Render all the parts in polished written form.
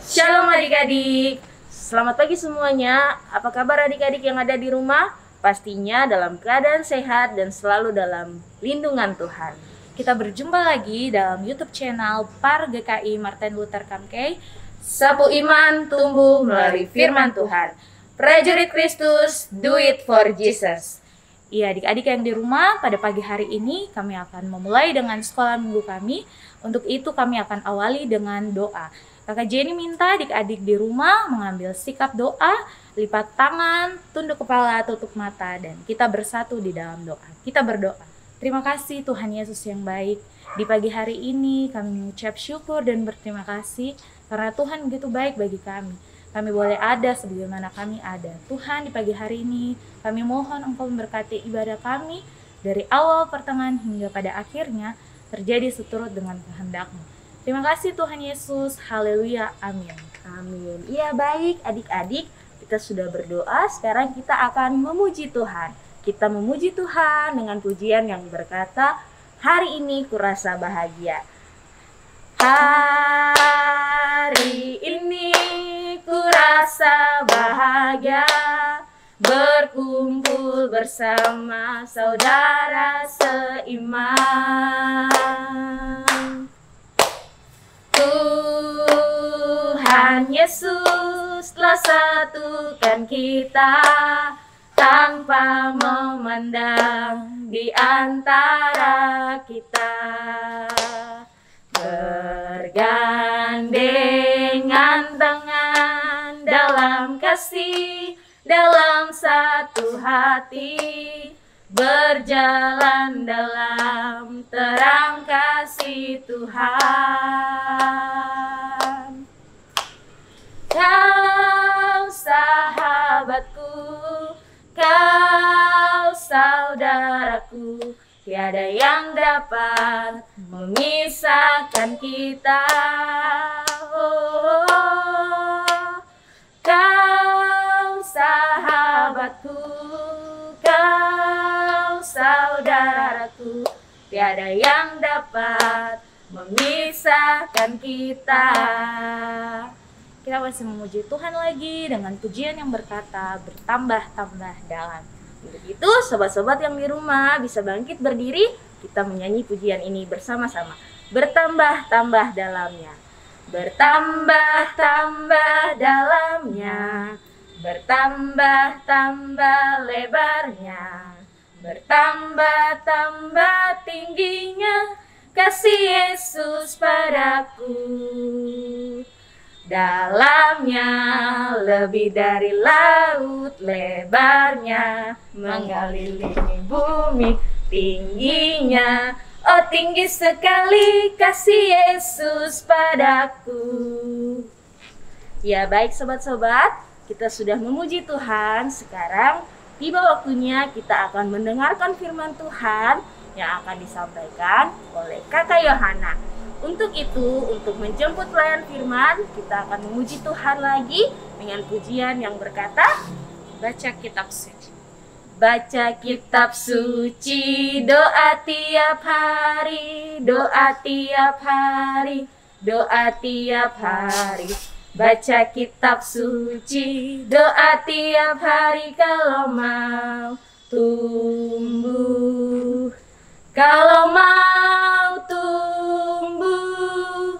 Shalom adik-adik, selamat pagi semuanya. Apa kabar adik-adik yang ada di rumah? Pastinya dalam keadaan sehat dan selalu dalam lindungan Tuhan. Kita berjumpa lagi dalam YouTube channel PAR GKI Martin Luther Kamkei. Sapu iman tumbuh melalui firman Tuhan. Prajurit Kristus, do it for Jesus. Iya, adik-adik yang di rumah, pada pagi hari ini kami akan memulai dengan sekolah minggu kami. Untuk itu kami akan awali dengan doa. Kakak Jenny minta adik-adik di rumah mengambil sikap doa, lipat tangan, tunduk kepala, tutup mata, dan kita bersatu di dalam doa. Kita berdoa. Terima kasih Tuhan Yesus yang baik. Di pagi hari ini kami mengucap syukur dan berterima kasih karena Tuhan begitu baik bagi kami. Kami boleh ada sebagaimana kami ada. Tuhan, di pagi hari ini kami mohon Engkau memberkati ibadah kami dari awal, pertengahan, hingga pada akhirnya terjadi seturut dengan kehendak-Mu. Terima kasih Tuhan Yesus. Haleluya. Amin. Amin. Iya, baik adik-adik, kita sudah berdoa, sekarang kita akan memuji Tuhan. Kita memuji Tuhan dengan pujian yang berkata, hari ini kurasa bahagia. Hari ini kurasa bahagia, berkumpul bersama saudara seiman. Tuhan Yesus telah satukan kita tanpa memandang di antara kita. Bergandengan tangan dalam kasih, dalam satu hati, berjalan dalam terang kasih Tuhan. Kau sahabatku, kau saudaraku, tiada yang dapat memisahkan kita. Oh, kau sahabatku, kau saudaraku, tiada yang dapat memisahkan kita. Kita masih memuji Tuhan lagi dengan pujian yang berkata bertambah-tambah dalam. Untuk itu sobat-sobat yang di rumah bisa bangkit berdiri, kita menyanyi pujian ini bersama-sama. Bertambah-tambah dalamnya, bertambah-tambah dalamnya, bertambah-tambah lebarnya, bertambah-tambah tingginya kasih Yesus padaku. Dalamnya lebih dari laut, lebarnya mengelilingi bumi, tingginya oh tinggi sekali kasih Yesus padaku. Ya, baik sobat-sobat, kita sudah memuji Tuhan. Sekarang tiba waktunya kita akan mendengarkan firman Tuhan yang akan disampaikan oleh Kakak Yohana. Untuk itu, untuk menjemput pelayan firman, kita akan memuji Tuhan lagi dengan pujian yang berkata, baca kitab suci. Baca kitab suci, doa tiap hari, doa tiap hari, doa tiap hari. Baca kitab suci, doa tiap hari kalau mau tumbuh. Kalau mau tumbuh,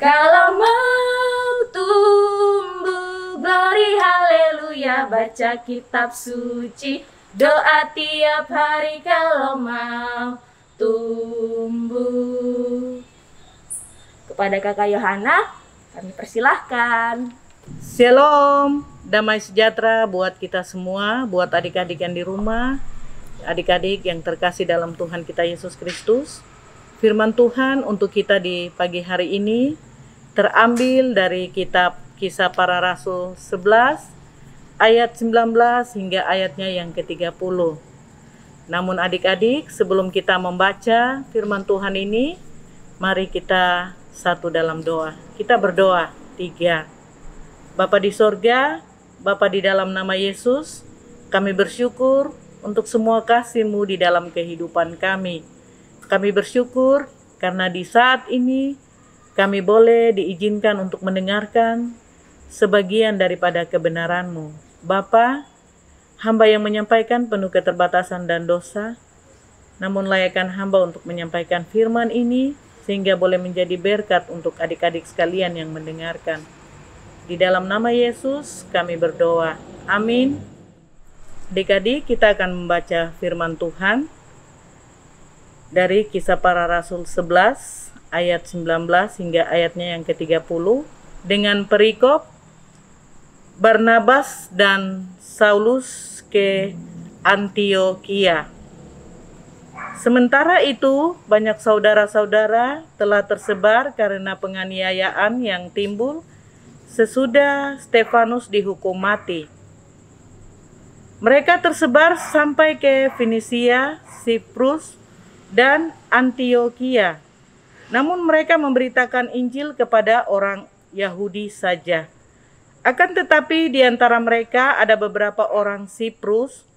kalau mau tumbuh, glory haleluya. Baca kitab suci, doa tiap hari kalau mau tumbuh. Kepada Kakak Yohana, kami persilahkan. Shalom, damai sejahtera buat kita semua, buat adik-adik yang di rumah, adik-adik yang terkasih dalam Tuhan kita Yesus Kristus. Firman Tuhan untuk kita di pagi hari ini terambil dari kitab Kisah Para Rasul 11 ayat 19 hingga ayatnya yang ke-30. Namun adik-adik, sebelum kita membaca firman Tuhan ini, mari kita satu dalam doa. Kita berdoa 3. Bapa di sorga, Bapa di dalam nama Yesus, kami bersyukur untuk semua kasih-Mu di dalam kehidupan kami. Kami bersyukur karena di saat ini kami boleh diizinkan untuk mendengarkan sebagian daripada kebenaran-Mu. Bapa, hamba yang menyampaikan penuh keterbatasan dan dosa, namun layakkan hamba untuk menyampaikan firman ini, sehingga boleh menjadi berkat untuk adik-adik sekalian yang mendengarkan. Di dalam nama Yesus kami berdoa. Amin. Adik-adik, kita akan membaca firman Tuhan dari Kisah Para Rasul 11 ayat 19 hingga ayatnya yang ke-30 dengan perikop Barnabas dan Saulus ke Antiokhia. Sementara itu, banyak saudara-saudara telah tersebar karena penganiayaan yang timbul sesudah Stefanus dihukum mati. Mereka tersebar sampai ke Fenisia, Siprus, dan Antiokhia. Namun mereka memberitakan Injil kepada orang Yahudi saja. Akan tetapi di antara mereka ada beberapa orang Siprus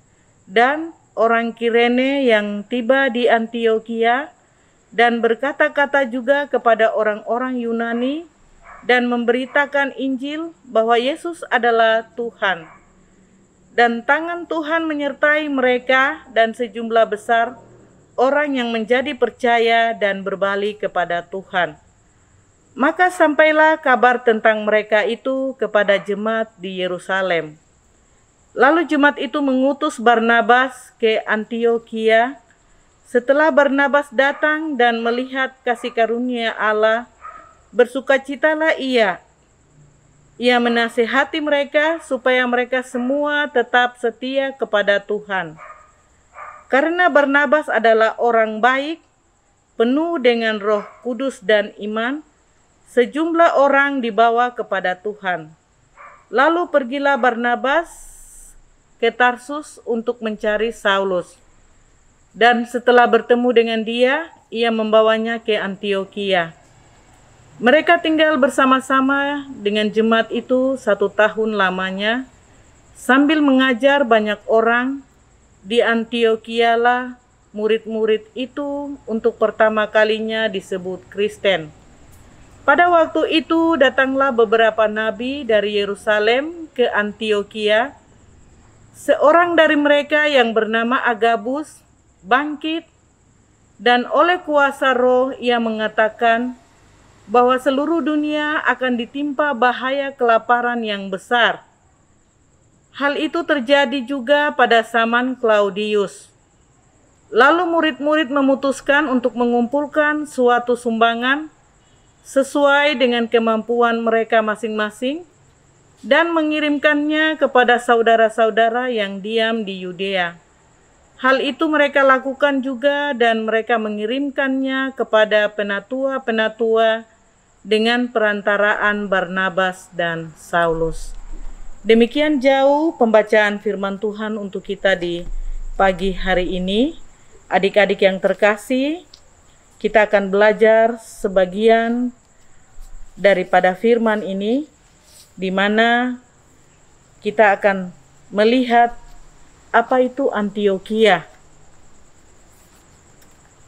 dan orang Kirene yang tiba di Antiokhia dan berkata-kata juga kepada orang-orang Yunani dan memberitakan Injil bahwa Yesus adalah Tuhan. Dan tangan Tuhan menyertai mereka dan sejumlah besar orang yang menjadi percaya dan berbalik kepada Tuhan. Maka sampailah kabar tentang mereka itu kepada jemaat di Yerusalem. Lalu jemaat itu mengutus Barnabas ke Antiokhia. Setelah Barnabas datang dan melihat kasih karunia Allah, bersukacitalah ia. Ia menasihati mereka supaya mereka semua tetap setia kepada Tuhan. Karena Barnabas adalah orang baik, penuh dengan Roh Kudus dan iman, sejumlah orang dibawa kepada Tuhan. Lalu pergilah Barnabas ke Tarsus untuk mencari Saulus. Dan setelah bertemu dengan dia, ia membawanya ke Antiokhia. Mereka tinggal bersama-sama dengan jemaat itu 1 tahun lamanya, sambil mengajar banyak orang. Di Antiokhia lah murid-murid itu untuk pertama kalinya disebut Kristen. Pada waktu itu datanglah beberapa nabi dari Yerusalem ke Antiokhia. Seorang dari mereka yang bernama Agabus bangkit, dan oleh kuasa Roh ia mengatakan bahwa seluruh dunia akan ditimpa bahaya kelaparan yang besar. Hal itu terjadi juga pada zaman Claudius. Lalu murid-murid memutuskan untuk mengumpulkan suatu sumbangan sesuai dengan kemampuan mereka masing-masing dan mengirimkannya kepada saudara-saudara yang diam di Yudea. Hal itu mereka lakukan juga dan mereka mengirimkannya kepada penatua-penatua dengan perantaraan Barnabas dan Saulus. Demikian jauh pembacaan firman Tuhan untuk kita di pagi hari ini. Adik-adik yang terkasih, kita akan belajar sebagian daripada firman ini, di mana kita akan melihat apa itu Antiokhia.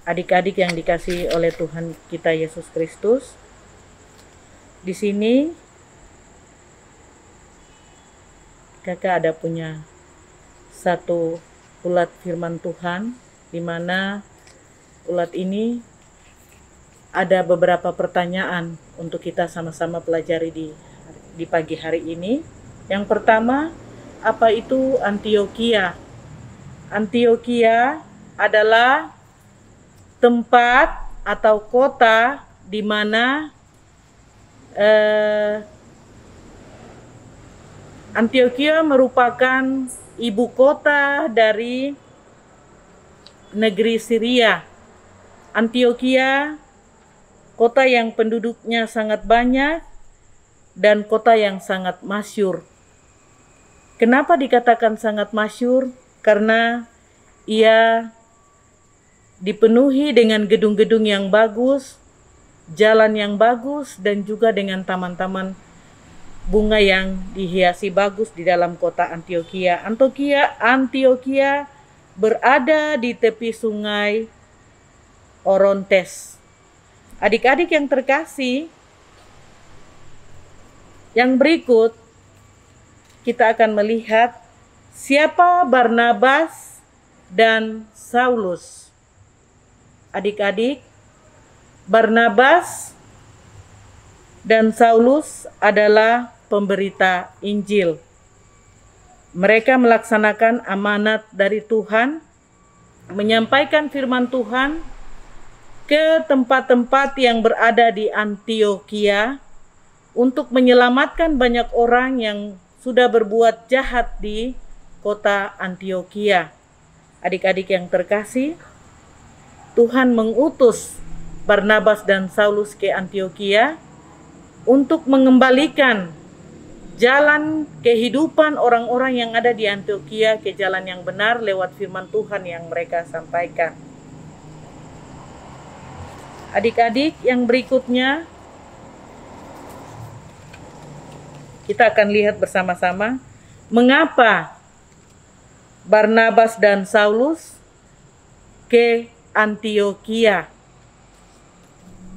Adik-adik yang dikasihi oleh Tuhan kita Yesus Kristus, di sini kakak ada punya satu ulat firman Tuhan, di mana ulat ini ada beberapa pertanyaan untuk kita sama-sama pelajari di pagi hari ini. Yang pertama, apa itu Antiokhia? Antiokhia adalah tempat atau kota di mana Antiokhia merupakan ibu kota dari negeri Syria. Antiokhia, kota yang penduduknya sangat banyak dan kota yang sangat masyhur. Kenapa dikatakan sangat masyhur? Karena ia dipenuhi dengan gedung-gedung yang bagus, jalan yang bagus, dan juga dengan taman-taman bunga yang dihiasi bagus di dalam kota Antiokhia. Antiokhia berada di tepi sungai Orontes. Adik-adik yang terkasih, Yang berikut kita akan melihat siapa Barnabas dan Saulus. Adik-adik, Barnabas dan Saulus adalah pemberita Injil. Mereka melaksanakan amanat dari Tuhan, menyampaikan firman Tuhan ke tempat-tempat yang berada di Antiokhia untuk menyelamatkan banyak orang yang sudah berbuat jahat di kota Antiokhia. Adik-adik yang terkasih, Tuhan mengutus Barnabas dan Saulus ke Antiokhia untuk mengembalikan jalan kehidupan orang-orang yang ada di Antiokhia ke jalan yang benar lewat firman Tuhan yang mereka sampaikan. Adik-adik yang berikutnya, kita akan lihat bersama-sama mengapa Barnabas dan Saulus ke Antiokhia.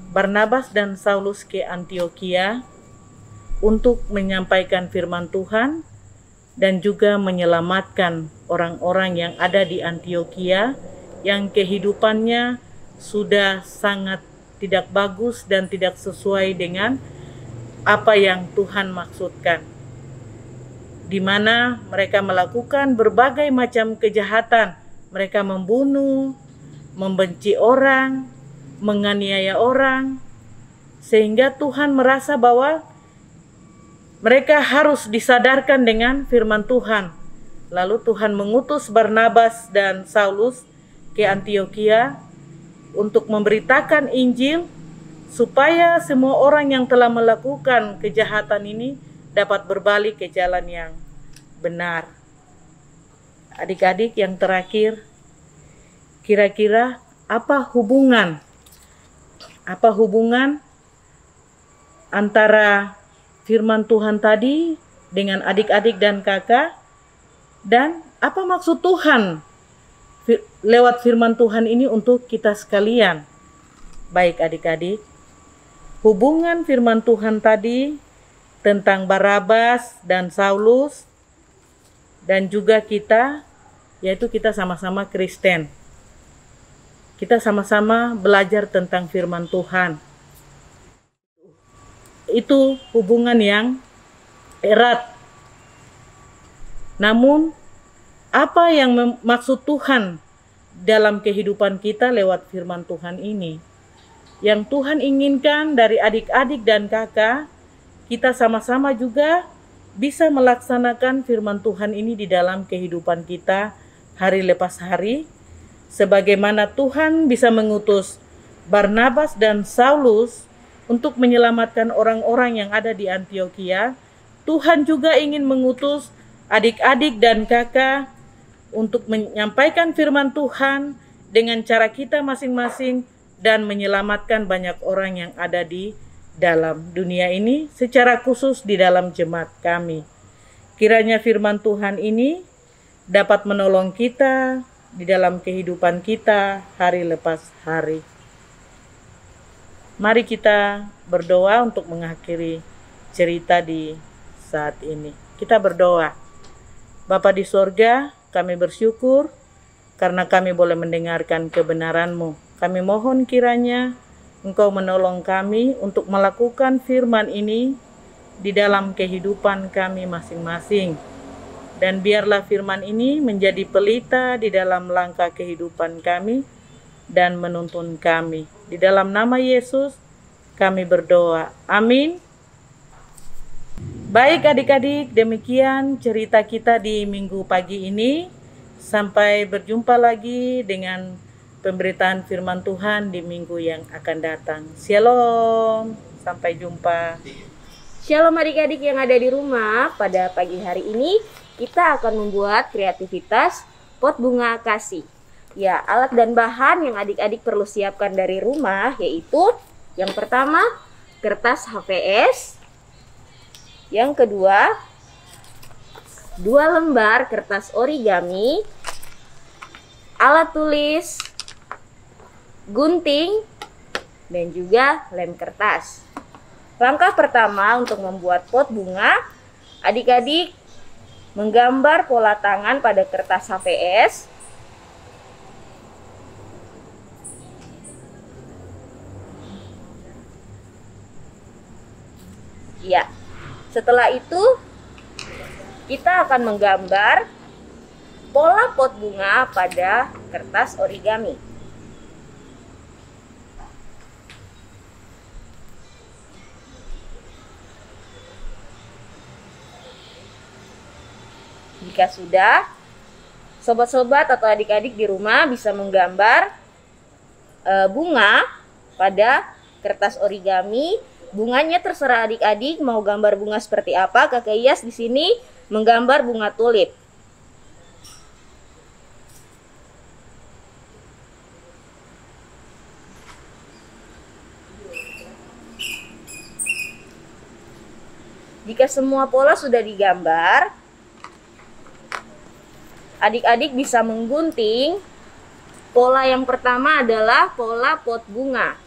Barnabas dan Saulus ke Antiokhia untuk menyampaikan firman Tuhan dan juga menyelamatkan orang-orang yang ada di Antiokhia yang kehidupannya sudah sangat tidak bagus dan tidak sesuai dengan apa yang Tuhan maksudkan, di mana mereka melakukan berbagai macam kejahatan. Mereka membunuh, membenci orang, menganiaya orang, sehingga Tuhan merasa bahwa mereka harus disadarkan dengan firman Tuhan. Lalu Tuhan mengutus Barnabas dan Saulus ke Antiokhia untuk memberitakan Injil supaya semua orang yang telah melakukan kejahatan ini dapat berbalik ke jalan yang benar. Adik-adik yang terakhir, kira-kira apa hubungan antara firman Tuhan tadi dengan adik-adik dan kakak, dan apa maksud Tuhan lewat firman Tuhan ini untuk kita sekalian? Baik adik-adik, hubungan firman Tuhan tadi tentang Barnabas dan Saulus dan juga kita, yaitu kita sama-sama Kristen. Kita sama-sama belajar tentang firman Tuhan. Itu hubungan yang erat. Namun, apa yang maksud Tuhan dalam kehidupan kita lewat firman Tuhan ini? Yang Tuhan inginkan dari adik-adik dan kakak, kita sama-sama juga bisa melaksanakan firman Tuhan ini di dalam kehidupan kita hari lepas hari. Sebagaimana Tuhan bisa mengutus Barnabas dan Saulus untuk menyelamatkan orang-orang yang ada di Antiokhia, Tuhan juga ingin mengutus adik-adik dan kakak untuk menyampaikan firman Tuhan dengan cara kita masing-masing dan menyelamatkan banyak orang yang ada di dalam dunia ini, secara khusus di dalam jemaat kami. Kiranya firman Tuhan ini dapat menolong kita di dalam kehidupan kita hari lepas hari. Mari kita berdoa untuk mengakhiri cerita di saat ini. Kita berdoa. Bapa di sorga, kami bersyukur karena kami boleh mendengarkan kebenaran-Mu. Kami mohon kiranya Engkau menolong kami untuk melakukan firman ini di dalam kehidupan kami masing-masing. Dan biarlah firman ini menjadi pelita di dalam langkah kehidupan kami dan menuntun kami. Di dalam nama Yesus kami berdoa. Amin. Baik adik-adik, demikian cerita kita di minggu pagi ini. Sampai berjumpa lagi dengan pemberitaan firman Tuhan di minggu yang akan datang. Shalom, sampai jumpa. Shalom adik-adik yang ada di rumah. Pada pagi hari ini kita akan membuat kreativitas pot bunga kasih. Ya, alat dan bahan yang adik-adik perlu siapkan dari rumah yaitu yang pertama, kertas HVS. Yang kedua, 2 lembar kertas origami, alat tulis, gunting, dan juga lem kertas. Langkah pertama untuk membuat pot bunga, adik-adik menggambar pola tangan pada kertas HVS. Ya, setelah itu kita akan menggambar pola pot bunga pada kertas origami. Jika sudah, sobat-sobat atau adik-adik di rumah bisa menggambar bunga pada kertas origami. Bunganya terserah adik-adik mau gambar bunga seperti apa. Kakak Iyas di sini menggambar bunga tulip. Jika semua pola sudah digambar, adik-adik bisa menggunting. Pola yang pertama adalah pola pot bunga.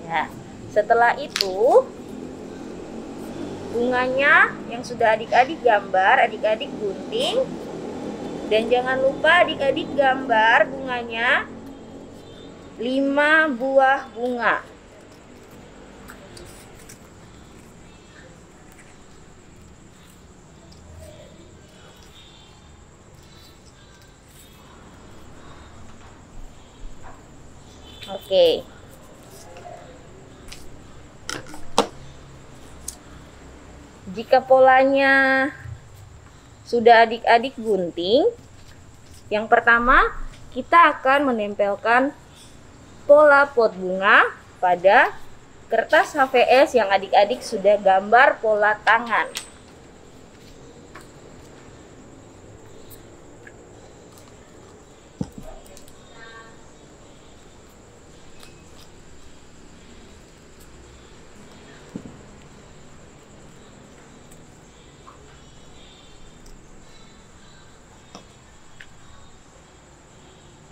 Ya, setelah itu bunganya yang sudah adik-adik gambar, adik-adik gunting. Dan jangan lupa adik-adik gambar bunganya 5 buah bunga. Oke. Jika polanya sudah adik-adik gunting, yang pertama kita akan menempelkan pola pot bunga pada kertas HVS yang adik-adik sudah gambar pola tangan.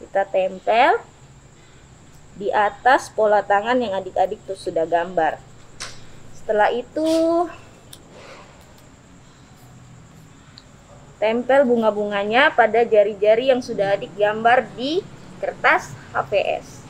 Kita tempel di atas pola tangan yang adik-adik tuh sudah gambar. Setelah itu tempel bunga-bunganya pada jari-jari yang sudah adik gambar di kertas HVS.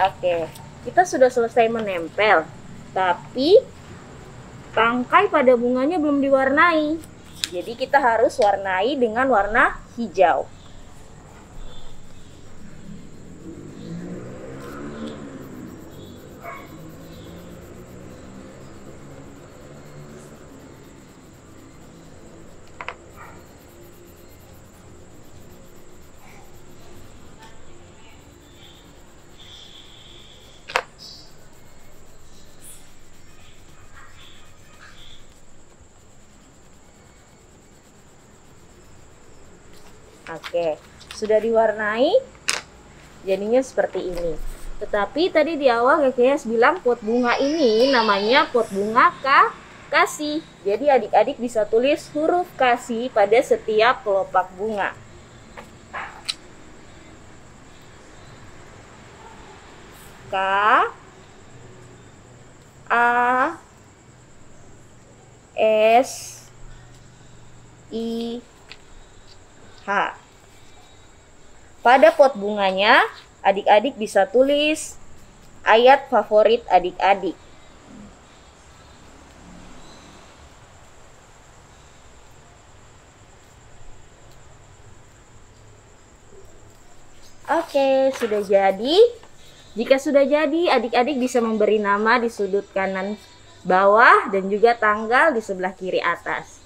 Oke, kita sudah selesai menempel, tapi tangkai pada bunganya belum diwarnai. Jadi kita harus warnai dengan warna hijau. Oke, sudah diwarnai, jadinya seperti ini. Tetapi tadi di awal Kakek Yas bilang pot bunga ini namanya pot bunga kasih. Jadi adik-adik bisa tulis huruf kasih pada setiap kelopak bunga. K, A, S, I, H. Pada pot bunganya, adik-adik bisa tulis ayat favorit adik-adik. Oke, sudah jadi. Jika sudah jadi, adik-adik bisa memberi nama di sudut kanan bawah dan juga tanggal di sebelah kiri atas.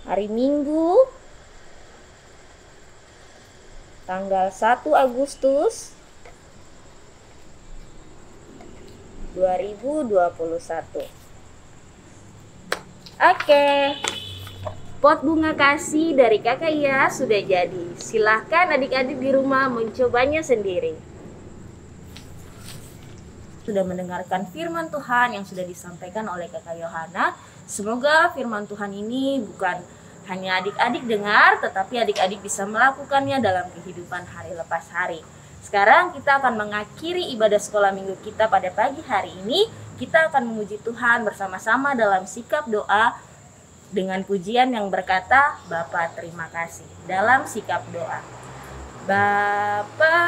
Hari Minggu, tanggal 1 Agustus 2021. Oke, pot bunga kasih dari Kakak Ia sudah jadi. Silahkan adik-adik di rumah mencobanya sendiri. Sudah mendengarkan firman Tuhan yang sudah disampaikan oleh Kakak Yohana. Semoga firman Tuhan ini bukan hanya adik-adik dengar, tetapi adik-adik bisa melakukannya dalam kehidupan hari lepas hari. Sekarang kita akan mengakhiri ibadah sekolah minggu kita pada pagi hari ini. Kita akan memuji Tuhan bersama-sama dalam sikap doa dengan pujian yang berkata, Bapa terima kasih. Dalam sikap doa, Bapa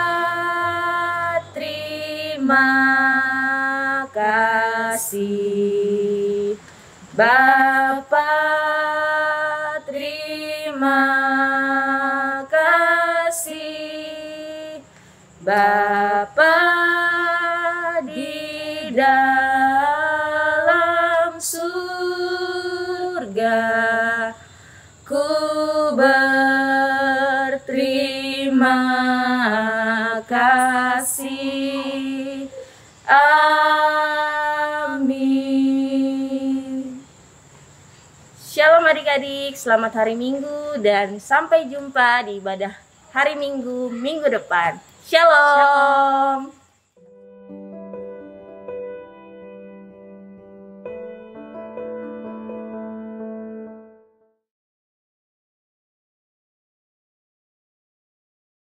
terima kasih, Bapa terima kasih, Bapa di dalam surga, ku berterima kasih. Amin. Shalom adik-adik, selamat hari Minggu dan sampai jumpa di ibadah hari Minggu minggu depan. Shalom.